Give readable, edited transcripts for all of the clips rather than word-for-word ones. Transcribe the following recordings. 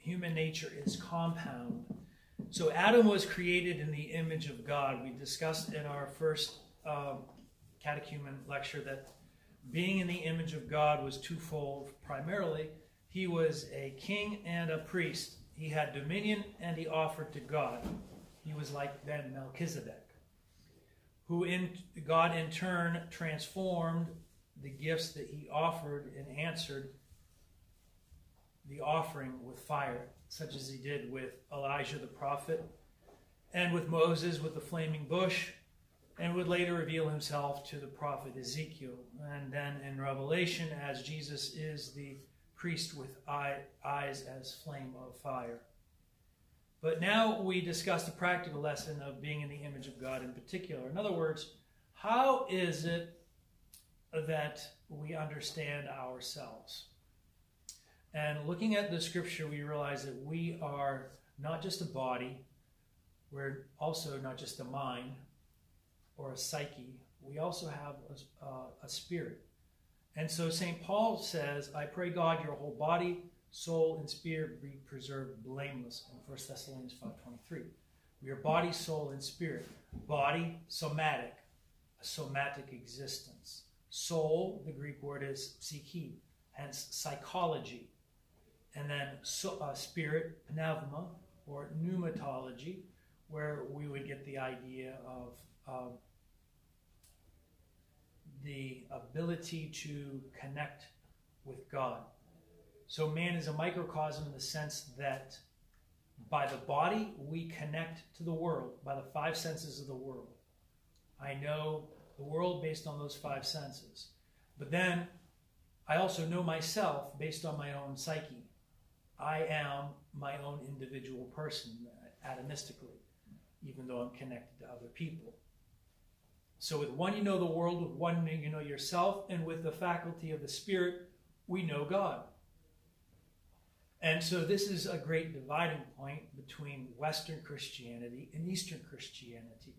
human nature is compound. So Adam was created in the image of God. We discussed in our first catechumen lecture that being in the image of God was twofold. Primarily, he was a king and a priest. He had dominion and he offered to God. He was like then Melchizedek, who God in turn transformed the gifts that he offered and answered the offering with fire, such as he did with Elijah the prophet, and with Moses with the flaming bush, and would later reveal himself to the prophet Ezekiel. And then in Revelation, as Jesus is the priest with eyes as flame of fire. But now we discuss the practical lesson of being in the image of God in particular. In other words, how is it that we understand ourselves? And looking at the scripture, we realize that we are not just a body, we're also not just a mind or a psyche, we also have a spirit. And so St. Paul says, I pray God your whole body, soul, and spirit be preserved blameless in 1 Thessalonians 5:23. We are body, soul, and spirit. Body, somatic, a somatic existence. Soul, the Greek word is psyche, hence psychology. And then spirit, pneuma, or pneumatology, where we would get the idea of the ability to connect with God. So man is a microcosm in the sense that by the body we connect to the world, by the five senses of the world. I know the world based on those five senses. But then I also know myself based on my own psyche. I am my own individual person, atomistically, even though I'm connected to other people. So with one you know the world, with one you know yourself, and with the faculty of the Spirit, we know God. And so this is a great dividing point between Western Christianity and Eastern Christianity.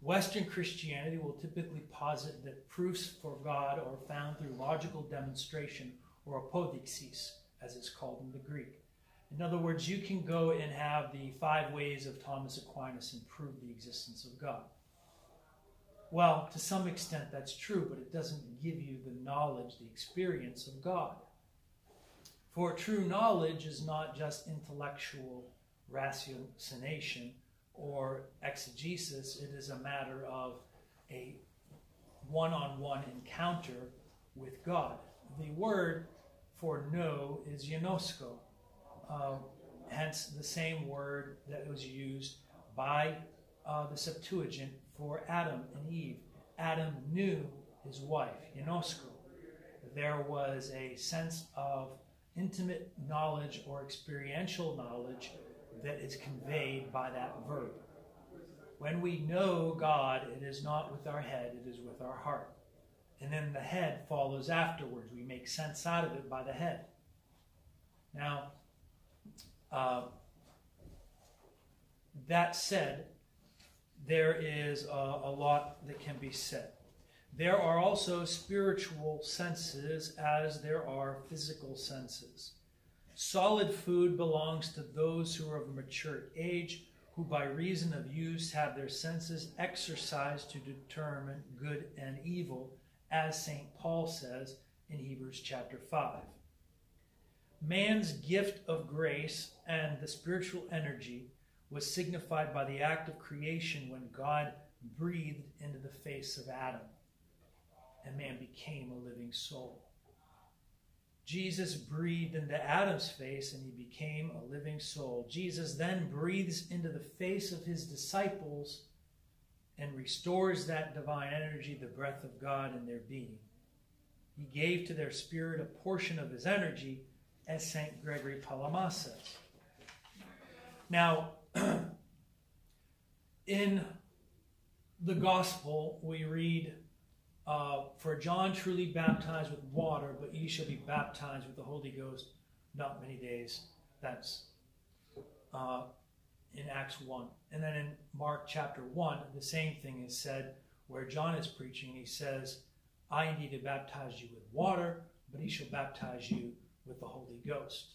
Western Christianity will typically posit that proofs for God are found through logical demonstration, or apodixis, as it's called in the Greek. In other words, you can go and have the 5 ways of Thomas Aquinas and prove the existence of God. Well, to some extent that's true, but it doesn't give you the knowledge, the experience of God. For true knowledge is not just intellectual ratiocination or exegesis. It is a matter of a one-on-one encounter with God. The word for know is ginosko, hence the same word that was used by the Septuagint for Adam and Eve. Adam knew his wife, ginosko. There was a sense of intimate knowledge or experiential knowledge that is conveyed by that verb. When we know God, it is not with our head, it is with our heart. And then the head follows afterwards. We make sense out of it by the head. Now, that said, there is a lot that can be said. There are also spiritual senses as there are physical senses. Solid food belongs to those who are of mature age, who by reason of use have their senses exercised to determine good and evil, as St. Paul says in Hebrews chapter 5. Man's gift of grace and the spiritual energy was signified by the act of creation when God breathed into the face of Adam, and man became a living soul. Jesus breathed into Adam's face and he became a living soul. Jesus then breathes into the face of his disciples and restores that divine energy, the breath of God in their being. He gave to their spirit a portion of his energy, as St. Gregory Palamas says. Now, in the Gospel, we read, for John truly baptized with water, but ye shall be baptized with the Holy Ghost not many days. That's in Acts 1. And then in Mark chapter 1, the same thing is said where John is preaching. He says, I indeed have baptized you with water, but he shall baptize you with the Holy Ghost.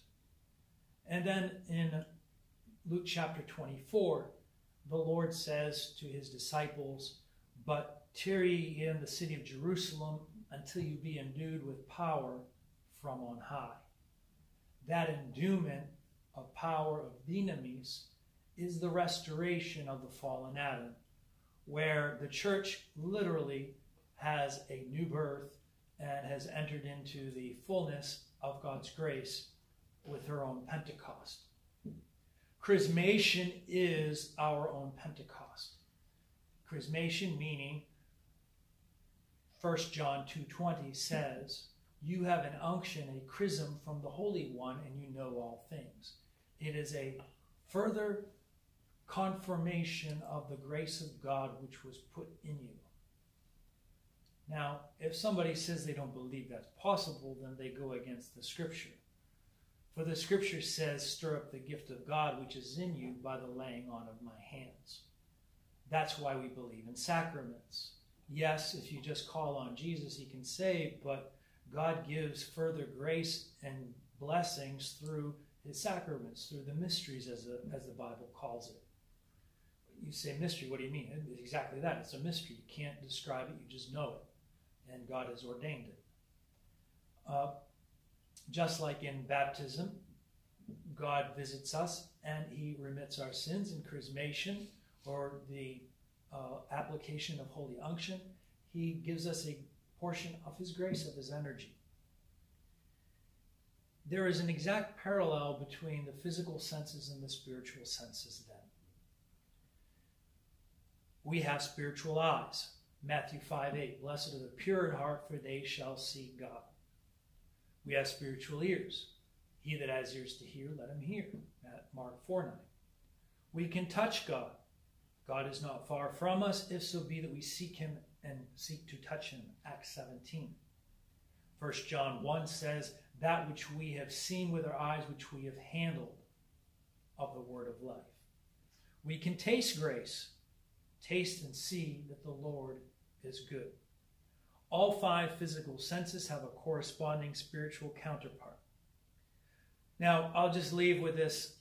And then in Luke chapter 24, the Lord says to his disciples, "But tarry in the city of Jerusalem until you be endued with power from on high." That endowment of power of dynamis is the restoration of the fallen Adam, where the church literally has a new birth and has entered into the fullness of God's grace with her own Pentecost. Chrismation is our own Pentecost. Chrismation meaning 1 John 2:20 says, "You have an unction, a chrism from the Holy One, and you know all things." It is a further confirmation of the grace of God which was put in you. Now, if somebody says they don't believe that's possible, then they go against the Scripture. For the Scripture says, "Stir up the gift of God which is in you by the laying on of my hands." That's why we believe in sacraments. Yes, if you just call on Jesus, he can save, but God gives further grace and blessings through his sacraments, through the mysteries, as the Bible calls it. You say mystery, what do you mean? It's exactly that. It's a mystery. You can't describe it, you just know it. And God has ordained it. Just like in baptism, God visits us and he remits our sins. In chrismation, or the application of holy unction, he gives us a portion of his grace, of his energy. There is an exact parallel between the physical senses and the spiritual senses then. We have spiritual eyes. Matthew 5:8, "Blessed are the pure in heart, for they shall see God." We have spiritual ears. "He that has ears to hear, let him hear." At Mark 4:9. We can touch God. God is not far from us, if so be that we seek him and seek to touch him. Acts 17. 1 John 1 says, "That which we have seen with our eyes, which we have handled of the word of life." We can taste grace. Taste and see that the Lord is good. All five physical senses have a corresponding spiritual counterpart. Now, I'll just leave with this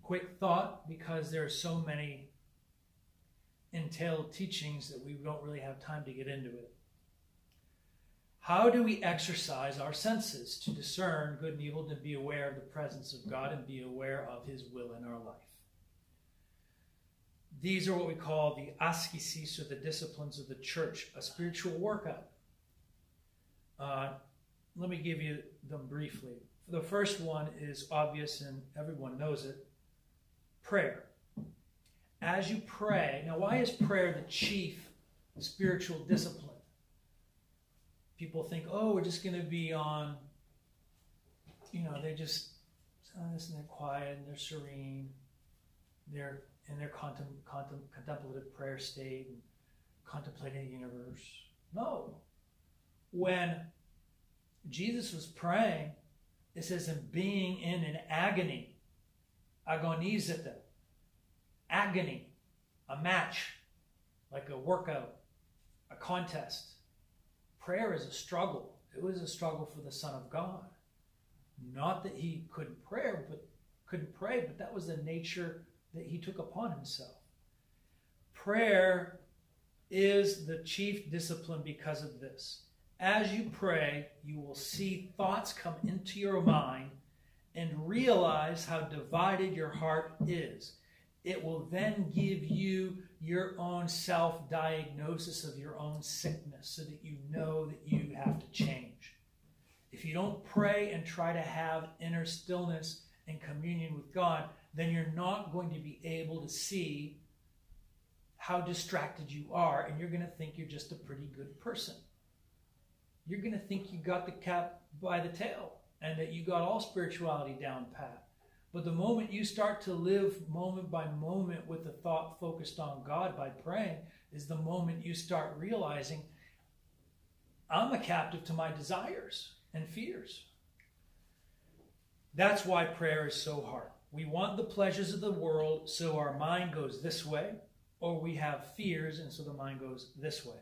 quick thought, because there are so many entailed teachings that we don't really have time to get into it. How do we exercise our senses to discern good and evil, to be aware of the presence of God and be aware of his will in our life? These are what we call the askesis, or the disciplines of the church, a spiritual workout. Let me give you them briefly. The first one is obvious and everyone knows it: prayer. As you pray, now why is prayer the chief spiritual discipline? People think, oh, we're just going to be on, they just, and they're quiet and they're serene. They're in their contemplative prayer state and contemplating the universe. No. When Jesus was praying, it says, in being in an agony, agonizete, agony, a match, like a workout, a contest. Prayer is a struggle. It was a struggle for the Son of God. Not that he couldn't pray, but that was the nature that he took upon himself. Prayer is the chief discipline because of this. As you pray, you will see thoughts come into your mind and realize how divided your heart is. It will then give you your own self-diagnosis of your own sickness, so that you know that you have to change. If you don't pray and try to have inner stillness and communion with God, then you're not going to be able to see how distracted you are, and you're going to think you're just a pretty good person. You're going to think you got the cat by the tail and that you got all spirituality down pat. But the moment you start to live moment by moment with the thought focused on God by praying is the moment you start realizing, I'm a captive to my desires and fears. That's why prayer is so hard. We want the pleasures of the world, so our mind goes this way, or we have fears, and so the mind goes this way.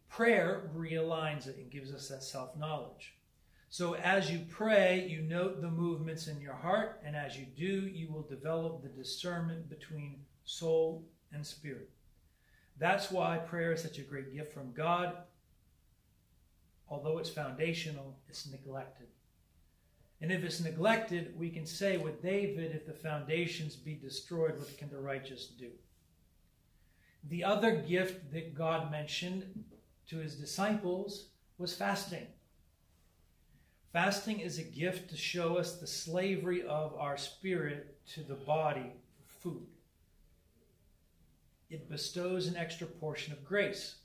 Prayer realigns it and gives us that self-knowledge. So as you pray, you note the movements in your heart, and as you do, you will develop the discernment between soul and spirit. That's why prayer is such a great gift from God. Although it's foundational, it's neglected. And if it's neglected, we can say with David, if the foundations be destroyed, what can the righteous do? The other gift that God mentioned to his disciples was fasting. Fasting is a gift to show us the slavery of our spirit to the body for food. It bestows an extra portion of grace,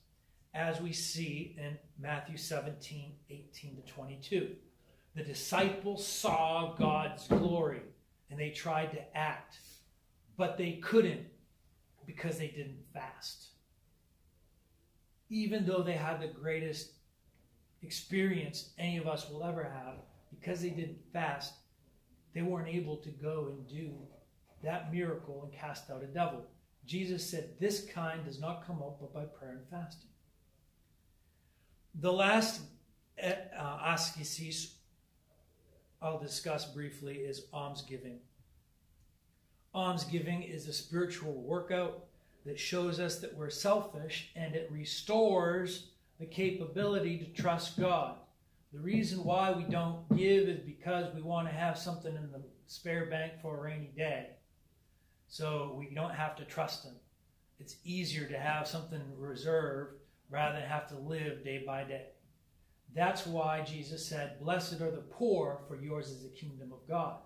as we see in Matthew 17, 18 to 22. The disciples saw God's glory, and they tried to act, but they couldn't because they didn't fast. Even though they had the greatest experience any of us will ever have, because they didn't fast, they weren't able to go and do that miracle and cast out a devil. Jesus said, this kind does not come out but by prayer and fasting. The last ascesis I'll discuss briefly is almsgiving. Almsgiving is a spiritual workout that shows us that we're selfish, and it restores the capability to trust God. The reason why we don't give is because we want to have something in the spare bank for a rainy day, so we don't have to trust Him. It's easier to have something reserved rather than have to live day by day. That's why Jesus said, blessed are the poor, for yours is the kingdom of God.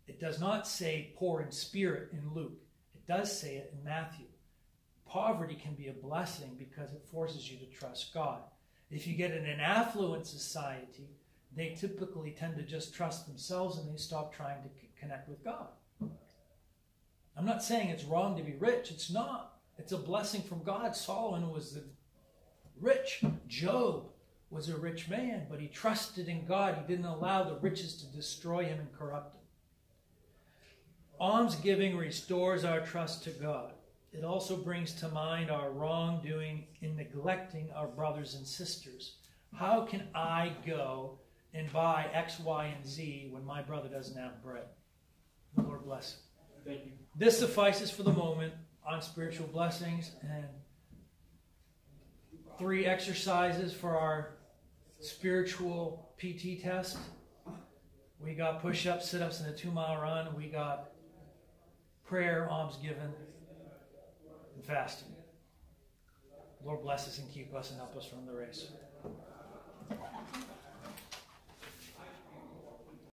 It does not say poor in spirit in Luke. It does say it in Matthew. Poverty can be a blessing because it forces you to trust God. If you get in an affluent society, they typically tend to just trust themselves and they stop trying to connect with God. I'm not saying it's wrong to be rich. It's not. It's a blessing from God. Solomon was rich. Job was a rich man, but he trusted in God. He didn't allow the riches to destroy him and corrupt him. Almsgiving restores our trust to God. It also brings to mind our wrongdoing in neglecting our brothers and sisters. How can I go and buy X, Y, and Z when my brother doesn't have bread? The Lord bless him. Thank you. This suffices for the moment on spiritual blessings, and 3 exercises for our spiritual PT test. We got push-ups, sit-ups, and a 2-mile run. We got prayer, almsgiving, and fasting. Lord bless us and keep us and help us run the race.